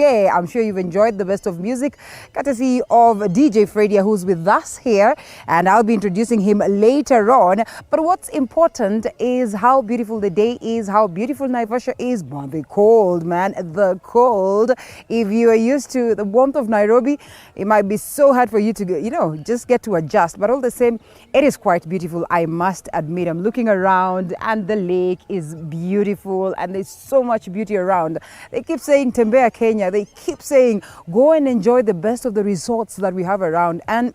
okay. I'm sure you've enjoyed the best of music, courtesy of DJ Fredia, who's with us here, and I'll be introducing him later on. But what's important is how beautiful the day is, how beautiful Naivasha is, but the cold, man, the cold. If you are used to the warmth of Nairobi, it might be so hard for you to, just get to adjust. But all the same, it is quite beautiful, I must admit. I'm looking around and the lake is beautiful and there's so much beauty around. They keep saying Tembea Kenya. They keep saying go and enjoy the best of the resorts that we have around. And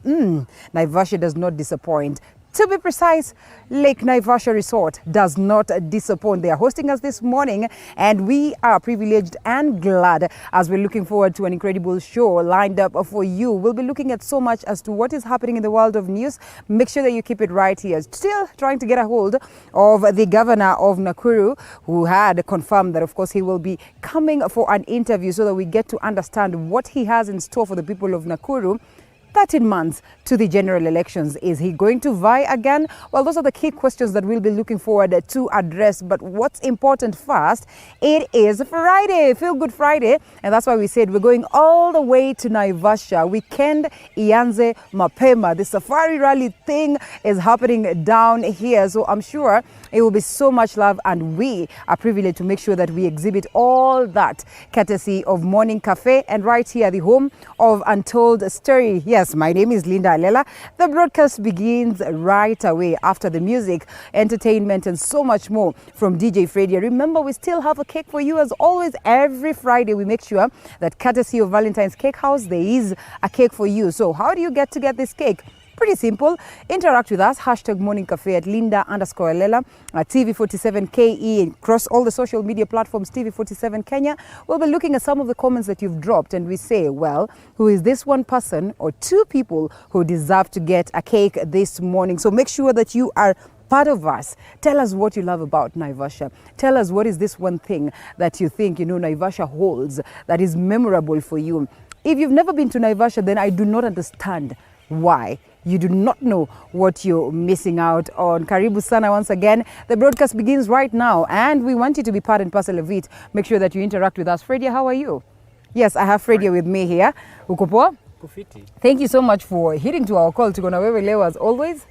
Naivasha does not disappoint. To be precise, Lake Naivasha Resort does not disappoint. They are hosting us this morning and we are privileged and glad as we're looking forward to an incredible show lined up for you. We'll be looking at so much as to what is happening in the world of news. Make sure that you keep it right here. Still trying to get a hold of the governor of Nakuru, who had confirmed that, of course, he will be coming for an interview so that we get to understand what he has in store for the people of Nakuru. 13 months to the general elections. Is he going to vie again? Well, those are the key questions that we'll be looking forward to address. But what's important first, it is Friday, Feel Good Friday. And that's why we said we're going all the way to Naivasha. Weekend ianze mapema. The safari rally thing is happening down here. So I'm sure it will be so much love. And we are privileged to make sure that we exhibit all that courtesy of Morning Cafe. And right here, the home of Untold Stories. Yes, my name is Linda Alela. The broadcast begins right away after the music, entertainment, and so much more from DJ Fredia. Remember, we still have a cake for you as always. Every Friday, we make sure that courtesy of Valentine's Cake House, there is a cake for you. So how do you get this cake? Pretty simple. Interact with us. Hashtag Morning Cafe at Linda_Alela at TV47KE across all the social media platforms, TV47 Kenya. We'll be looking at some of the comments that you've dropped and we say, well, who is this one person or two people who deserve to get a cake this morning? So make sure that you are part of us. Tell us what you love about Naivasha. Tell us what is this one thing that you think, Naivasha holds that is memorable for you. If you've never been to Naivasha, then I do not understand why you do not know what you're missing out on. Karibu sana once again. The broadcast begins right now and we want you to be part and parcel of it. Make sure that you interact with us. Fredia, how are you? Yes, I have Fredia with me here. Uko poa? Kufiti. Thank you so much for hitting to our call. Tuko na wewe leo as always.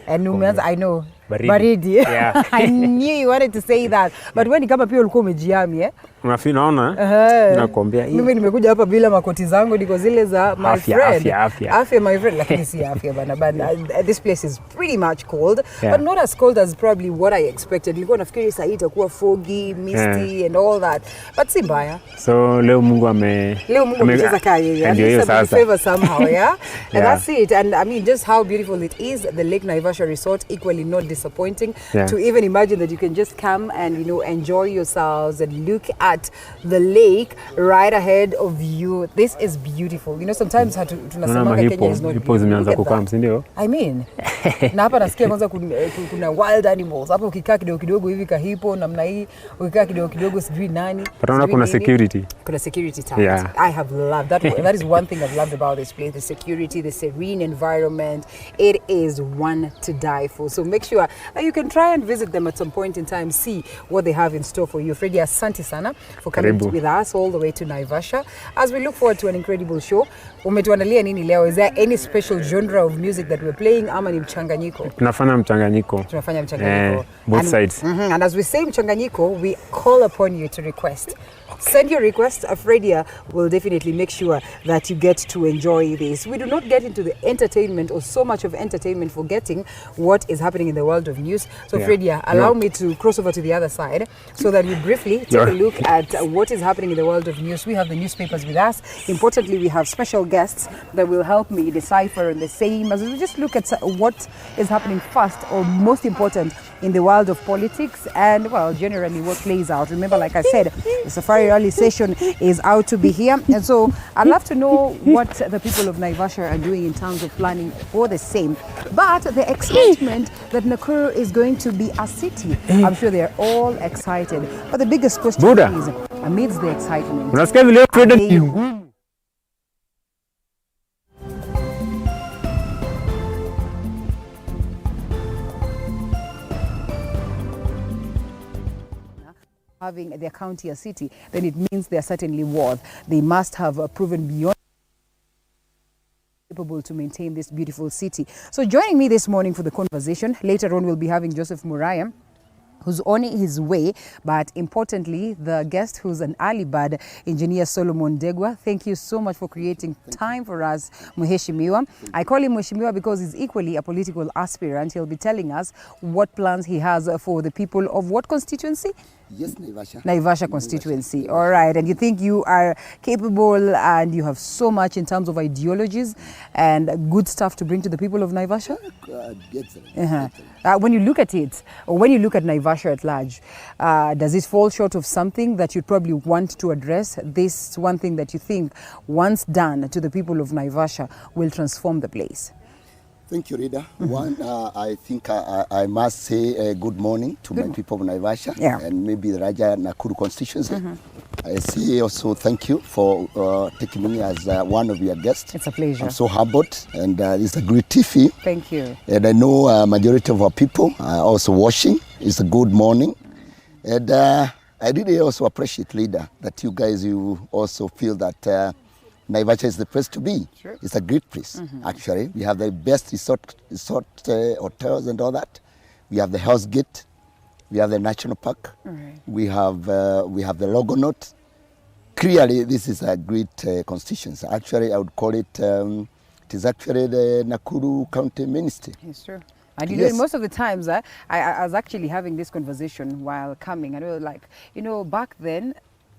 And umeanza, I know. Baridi. Yeah. I knew you wanted to say that. But when kama pia ulikuwa umejiami Unaona? Nakwambia hii. Mimi nimekuja hapa bila makoti zangu niko zile za my friend. Afya my friend, lakini si afya bana. This place is pretty much cold, but not as cold as probably what I expected. Nilikuwa nafikiri saa hii itakuwa foggy, misty and all that. But si mbaya. So leo Mungu amecheza kaya. And hiyo sasa. Favor somehow, yeah? And that's it. And I mean just how beautiful it is. The Lake Naivasha Resort, equally not disappointing. To even imagine that you can just come and enjoy yourselves and look at the lake right ahead of you. This is beautiful. Sometimes tunasema Kenya is not beautiful. I mean, na hapa nasikia kwanza kuna wild animals. Hapa ukikaa kidogo hivi kahipo namna hii, ukikaa kidogo sijui nani. But kuna security. Kuna security tabs. I have loved that. That is one thing I've loved about this place, the security, the serene environment. It is one to die for. So make sure that you can try and visit them at some point in time, see what they have in store for you. Fredia, asante sana for coming with us all the way to Naivasha. As we look forward to an incredible show, umetuandalia nini leo? Is there any special genre of music that we're playing ama ni mchanganyiko? Tunafanya mchanganyiko. Both sides. And as we say mchanganyiko, we call upon you to request. Send your request. Fredia will definitely make sure that you get to enjoy this. We do not get into the entertainment or so much of entertainment, forgetting what is happening in the world of news. So Fredia, allow me to cross over to the other side so that we briefly take a look at what is happening in the world of news. We have the newspapers with us. Importantly, we have special guests that will help me decipher the same as we just look at what is happening first or most important in the world of politics and, well, generally what plays out. Remember, like I said, the Safari Rally session is out to be here. And so I'd love to know what the people of Naivasha are doing in terms of planning for the same. But the excitement that Nakuru is going to be a city, I'm sure they're all excited. But the biggest question is, amidst the excitement, having their county or city, then it means they are certainly worth. They must have proven beyond capable to maintain this beautiful city. So joining me this morning for the conversation, later on we'll be having Joseph Muraya, who's on his way, but importantly, the guest who's an early bird, Engineer Solomon Degwa. Thank you so much for creating time for us, Mheshimiwa. I call him Mheshimiwa because he's equally a political aspirant. He'll be telling us what plans he has for the people of what constituency? Yes, Naivasha. Naivasha constituency. Naivasha. All right. And you think you are capable and you have so much in terms of ideologies and good stuff to bring to the people of Naivasha? When you look at it, or when you look at Naivasha at large, does it fall short of something that you'd probably want to address? This one thing that you think, once done to the people of Naivasha, will transform the place? Thank you, Rida. One, I think I must say good morning to my people of Naivasha and maybe the Raja Nakuru constituency. I say also thank you for taking me as one of your guests. It's a pleasure. I'm so humbled, and it's a great TV. Thank you. And I know majority of our people are also watching. It's a good morning. And I really also appreciate, leader, that you guys, you also feel that Naivasha is the place to be. Sure. It's a great place, actually. We have the best resort hotels and all that. We have the House Gate. We have the National Park. We have the Logonaut. Clearly, this is a great constituency. Actually, I would call it, it is actually the Nakuru County Ministry. It's true. And you know, most of the times, I was actually having this conversation while coming, and we were like, you know, back then,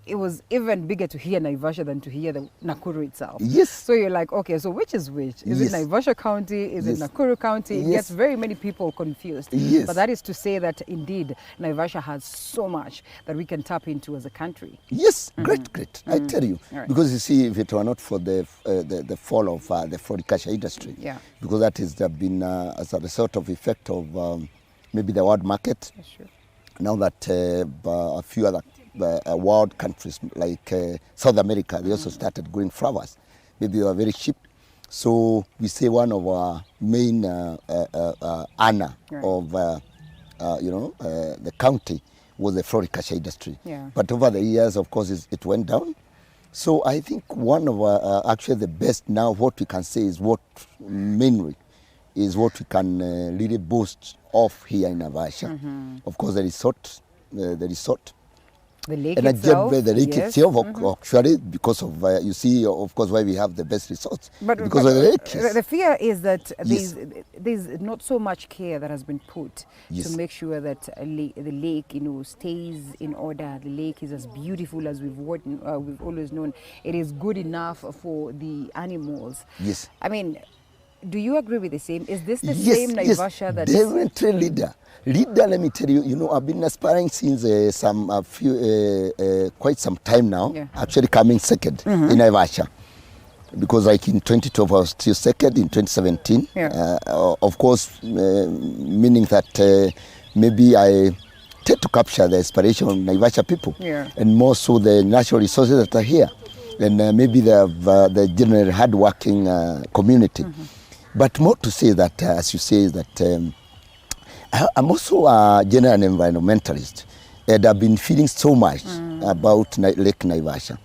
it was even bigger to hear Naivasha than to hear the Nakuru itself. Yes. So you're like, okay, so which is which? Is it Naivasha County? Is it Nakuru County? It gets very many people confused. Yes. But that is to say that indeed Naivasha has so much that we can tap into as a country. Yes, great. I tell you, because you see, if it were not for the fall of the floriculture industry, because that has been as a result of effect of maybe the world market. Sure. Now that a few other world countries like South America, they also started growing flowers. Maybe they were very cheap. So we say one of our main honor of the county was the floriculture industry. But over the years, of course, it went down. So I think one of actually the best now, what we can say is what mainly is what we can really boast of here in Naivasha. Of course, the resort. The lake itself. The lake itself, actually, because of, you see, of course, why we have the best resorts. Because of the lake. The fear is that there's not so much care that has been put to make sure that the lake, you know, stays in order. The lake is as beautiful as we've always known. It is good enough for the animals. Yes. I mean, do you agree with the same? Is this the same Naivasha that definitely, leader. Leader, let me tell you, you know, I've been aspiring since quite some time now, actually coming second in Naivasha. Because like in 2012, I was still second, in 2017. Of course, meaning that maybe I tend to capture the aspiration of Naivasha people. And more so the natural resources that are here. And maybe the general hard-working community. But more to say that, as you say, is that I'm also a general environmentalist, and I've been feeling so much about Lake Naivasha,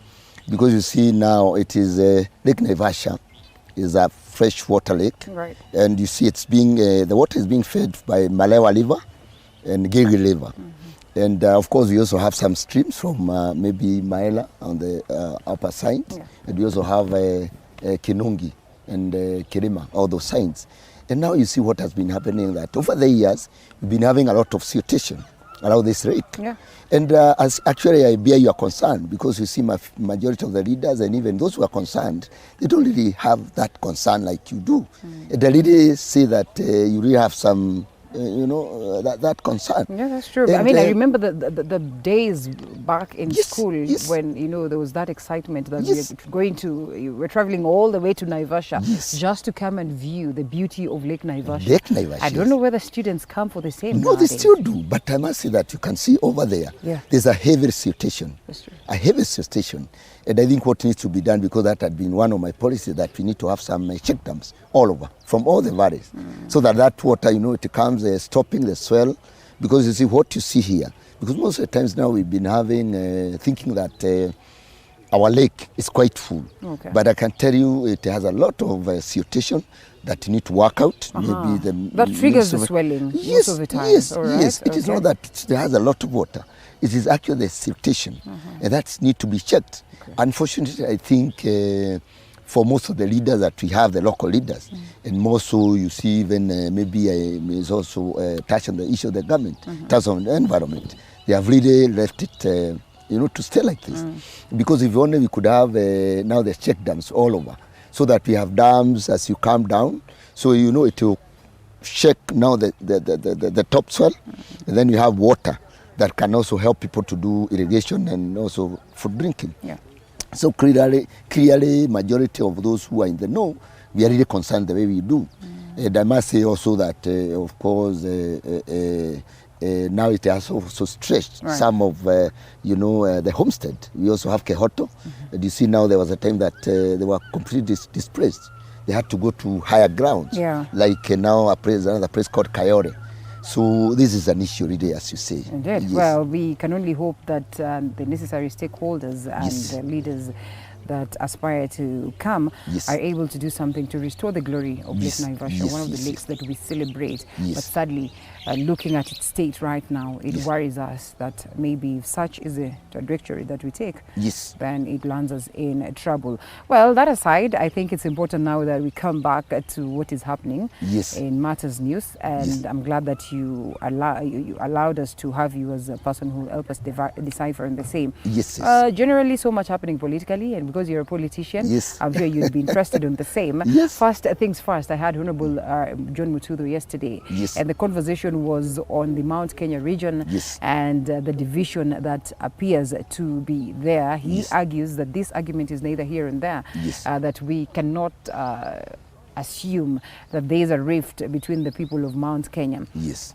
because you see now it is Lake Naivasha is a freshwater lake, and you see it's being the water is being fed by Malewa River and Gigi River, and of course we also have some streams from maybe Maela on the upper side, and we also have Kinungi and Kirima, all those sides. And now you see what has been happening, that over the years, we've been having a lot of siltation around this lake. And as actually I bear your concern, because you see majority of the leaders and even those who are concerned, they don't really have that concern like you do. And they really say that you really have some that concern. Yeah, that's true. And I mean, I remember the days back in school when, you know, there was that excitement that we're traveling all the way to Naivasha just to come and view the beauty of Lake Naivasha. Lake Naivasha. I don't know whether students come for the same. No, they still do. But I must say that you can see over there, there's a heavy siltation. That's true. A heavy siltation. And I think what needs to be done, because that had been one of my policies, that we need to have some check dams all over, from all the valleys, so that water, you know, it comes stopping the swell. Because you see what you see here, Because most of the times now we've been having, thinking that our lake is quite full. Okay. But I can tell you it has a lot of siltation that you need to work out. Maybe that triggers the swelling yes, most of the time. Yes, right. yes. It is not that it has a lot of water. It is actually the siltation. And that needs to be checked. Okay. Unfortunately, I think for most of the leaders that we have, the local leaders, and more so you see even maybe is also touch on the issue of the government, touch on the environment. They have really left it to stay like this. Because if only we could have now the check dams all over, so that we have dams as you come down, so it will check now the topsoil, and then you have water that can also help people to do irrigation and also for drinking. Yeah. So clearly, majority of those who are in the know, we are really concerned the way we do. And I must say also that, of course, now it has also stretched some of, the homestead. We also have Kehoto. And you see now there was a time that they were completely displaced. They had to go to higher grounds, like now another place called Kayore. So this is an issue really, as you say. Indeed. Yes. Well, we can only hope that the necessary stakeholders and the leaders that aspire to come are able to do something to restore the glory of Lake Naivasha, one of the lakes that we celebrate. But sadly, looking at its state right now, it worries us that maybe if such is the trajectory that we take, then it lands us in trouble. Well, that aside, I think it's important now that we come back to what is happening in Matters News, and I'm glad that you allowed us to have you as a person who will help us decipher in the same. Generally, so much happening politically, and because you're a politician, I'm sure you'd be interested in the same. First things first, I had Honorable John Mutudho yesterday, and the conversation was on the Mount Kenya region and the division that appears to be there. He argues that this argument is neither here and there, that we cannot assume that there is a rift between the people of Mount Kenya.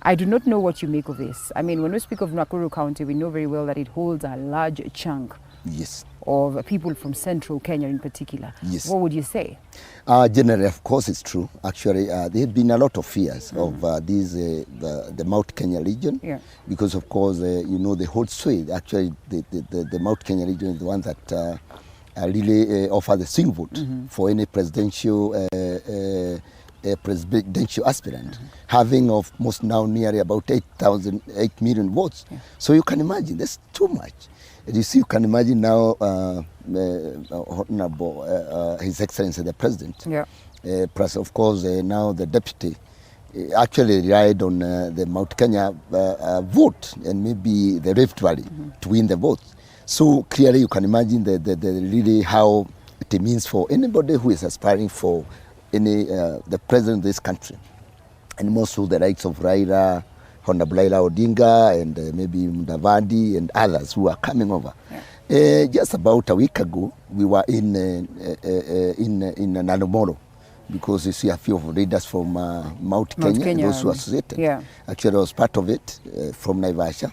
I do not know what you make of this. I mean, when we speak of Nakuru County, we know very well that it holds a large chunk of people from central Kenya in particular. What would you say? Generally, of course, it's true. Actually, there have been a lot of fears of the Mount Kenya region, because, of course, the whole sway, actually, the Mount Kenya region is the one that really offer the swing vote for any presidential aspirant, having of most now nearly about 8 million votes. So you can imagine, that's too much. You see, you can imagine now, His Excellency the President, plus of course now the Deputy, actually relied on the Mount Kenya vote and maybe the Rift Valley to win the vote. So clearly you can imagine the really how it means for anybody who is aspiring for the president of this country, and more so the rights of Raila, Honorable Raila Odinga, and maybe Mudavadi and others who are coming over. Just about a week ago, we were in Nanomoro, because you see a few of leaders from Mount Kenya, those who are associated. Actually, I was part of it from Naivasha.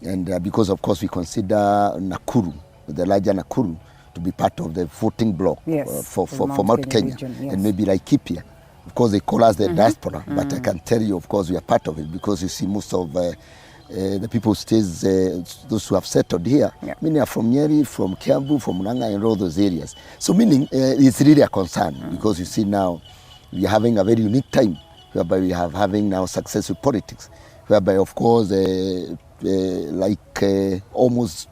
And because, of course, we consider Nakuru, the larger Nakuru, to be part of the voting bloc for Mount Kenya, and maybe Laikipia. Of course, they call us the diaspora, but I can tell you, of course, we are part of it, because you see most of the people who stays, those who have settled here, many are from Nyeri, from Kiambu, from Murang'a, and all those areas. So meaning, it's really a concern, because you see now, we are having a very unique time, whereby we are having now successful politics, whereby, of course, almost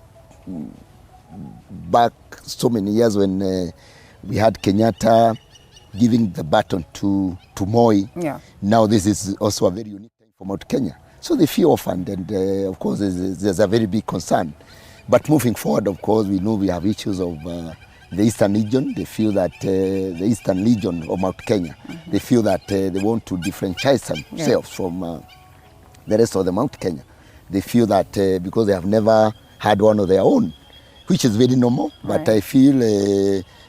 back so many years when we had Kenyatta giving the baton to Moi. Now this is also a very unique time for Mount Kenya. So they feel orphaned, and of course there's a very big concern. But moving forward, of course, we know we have issues of the Eastern region. They feel that the Eastern region of Mount Kenya, they feel that they want to differentiate themselves from the rest of the Mount Kenya. They feel that because they have never had one of their own, which is very normal, but I feel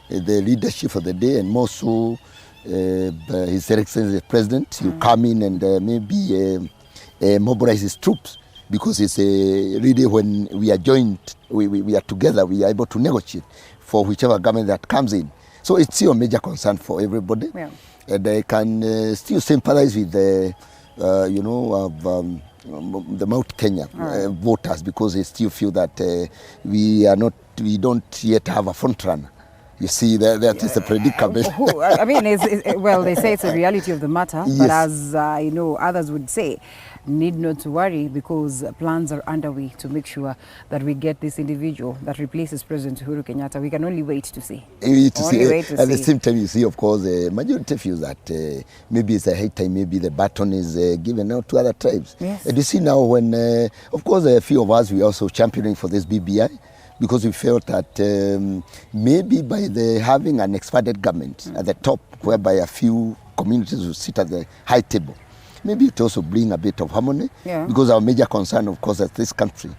the leadership of the day, and more so His Excellency the President, you come in and maybe mobilize his troops, because it's really when we are joined, we are together, we are able to negotiate for whichever government that comes in. So it's still a major concern for everybody. And I can still sympathize with the, Mount Kenya voters, because they still feel that we don't yet have a front runner. You see, that is a predicament. I mean, well, they say it's a reality of the matter, yes. But as others would say, need not to worry, because plans are underway to make sure that we get this individual that replaces President Uhuru Kenyatta. We can only wait to see. At the same time, you see, of course, the majority feels that maybe it's a high time, maybe the baton is given out to other tribes. Yes. And you see now when, of course, a few of us, we also championing for this BBI, because we felt that maybe by having an expanded government at the top, whereby a few communities will sit at the high table, maybe it also bring a bit of harmony, because our major concern, of course, at this country,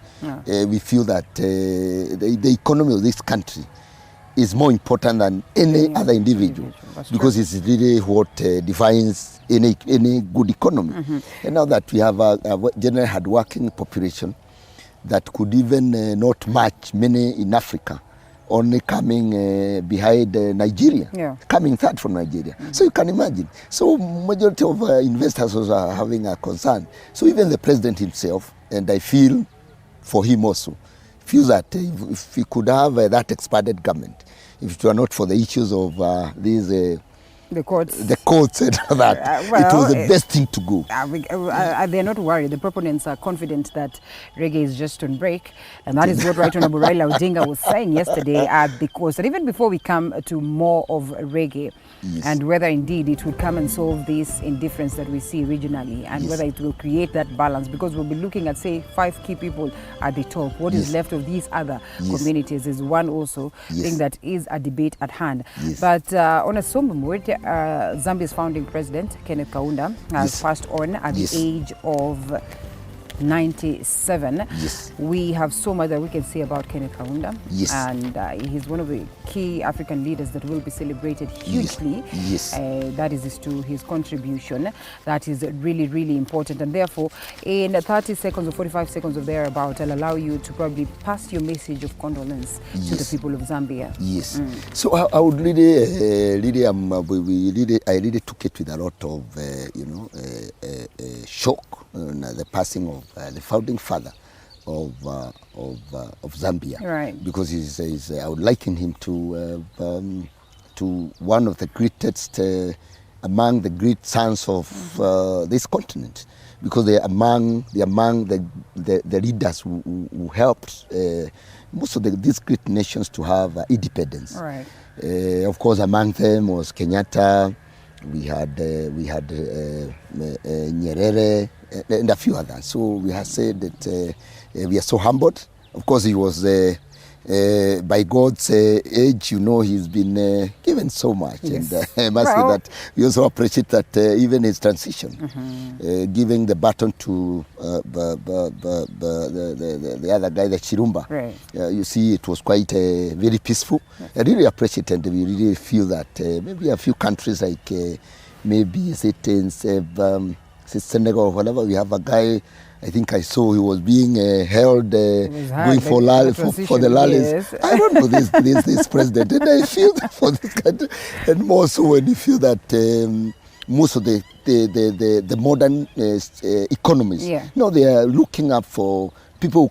we feel that the economy of this country is more important than any other individual, because it's really what defines any good economy. And now that we have a general hard-working population that could even not match many in Africa, only coming behind Nigeria, coming third from Nigeria. So you can imagine. So majority of investors also are having a concern. So even the president himself, and I feel for him also, feels that if we could have that expanded government, if it were not for the issues of these the courts and all that, it was the best thing to go. They're not worried. The proponents are confident that reggae is just on break, and that is what Right Honorable Raila Odinga was saying yesterday at the course. And even before we come to more of reggae, and whether indeed it would come and solve this indifference that we see regionally, and whether it will create that balance, because we'll be looking at, say, 5 key people at the top. What is left of these other communities is one also thing that is a debate at hand. But on a somber mood, Zambia's founding president, Kenneth Kaunda, has passed on at the age of 97. We have so much that we can say about Kenneth Kaunda, and he's one of the key African leaders that will be celebrated hugely. That is his contribution. That is really, really important, and therefore in 30 seconds or 45 seconds of thereabout, I'll allow you to probably pass your message of condolence to the people of Zambia. So I would I really took it with a lot of shock, the passing of the founding father of Zambia, because he's I would liken him to one of the greatest among the great sons of this continent, because they're among the leaders who helped most of these great nations to have independence. Of course, among them was Kenyatta. We had Nyerere and a few others. So we have said that we are so humbled. Of course, he was by God's age, he's been given so much, and I must say that we also appreciate that even his transition, giving the baton to the other guy, the Chirumba. You see, it was quite very peaceful. I really appreciate it, and we really feel that maybe a few countries like maybe Senegal or whatever, we have a guy. I think I saw he was being held, going for the Lalis. I don't know this president, and I feel that for this country, and more so when you feel that most of the modern economies, they are looking up for people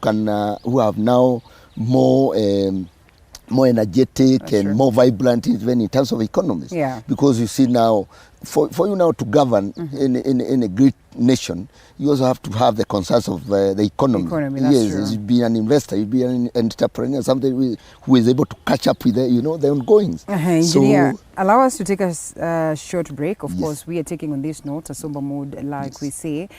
who have now more energetic and more vibrant, even in terms of economies. Because you see now, for you now to govern in a great nation, you also have to have the concerns of the economy. You'd be an investor, you'd be an entrepreneur, somebody who is able to catch up with the ongoings. Engineer, allow us to take a short break. Of course, we are taking on this note a somber mood, like we say,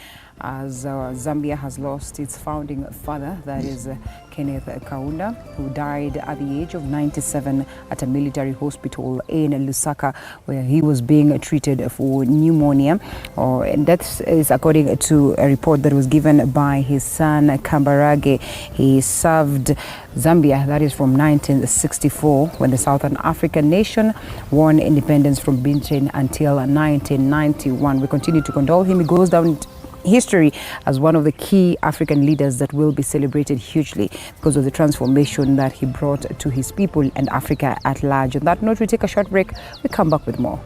as Zambia has lost its founding father, that is Kenneth Kaunda, who died at the age of 97 at a military hospital in Lusaka, where he was being treated for pneumonia. And that is according to a report that was given by his son Kambarage. He served Zambia, that is from 1964, when the Southern African nation won independence from Britain, until 1991. We continue to condole him. He goes down history as one of the key African leaders that will be celebrated hugely because of the transformation that he brought to his people and Africa at large. On that note, we take a short break. We come back with more.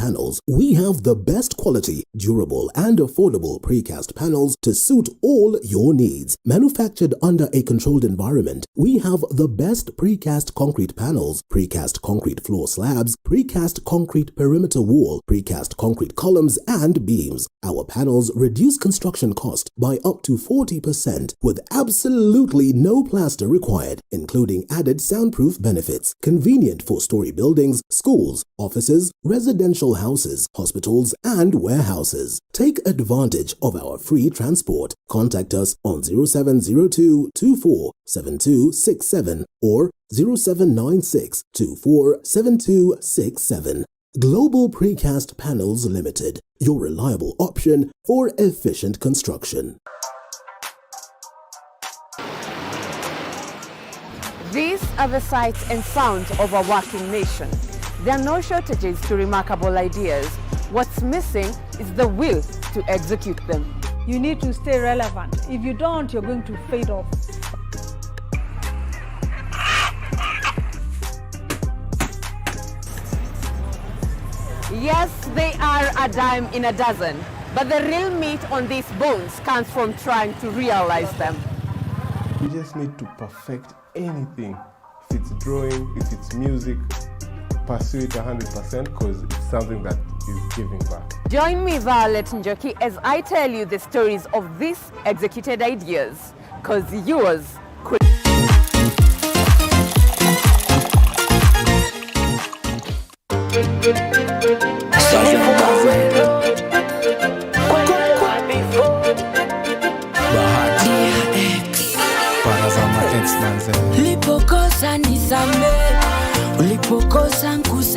panels. We have the best quality, durable, and affordable precast panels to suit all your needs. Manufactured under a controlled environment, we have the best precast concrete panels, precast concrete floor slabs, precast concrete perimeter wall, precast concrete columns and beams. Our panels reduce construction cost by up to 40% with absolutely no plaster required, including added soundproof benefits. Convenient for story buildings, schools, offices, residential houses, hospitals, and warehouses. Take advantage of our free transport. Contact us on 0702 24 7267 or 0796 24 7267. Global Precast Panels Limited, your reliable option for efficient construction. These are the sights and sounds of a working nation. There are no shortages to remarkable ideas. What's missing is the will to execute them. You need to stay relevant. If you don't, you're going to fade off. Yes, they are a dime in a dozen, but the real meat on these bones comes from trying to realize them. You just need to perfect anything. If it's drawing, if it's music, pursue it 100% because it's something that is giving back. Join me, Violet Njoki, as I tell you the stories of these executed ideas, because yours could. Ulipokosa nisame, ulipokosa nkusame.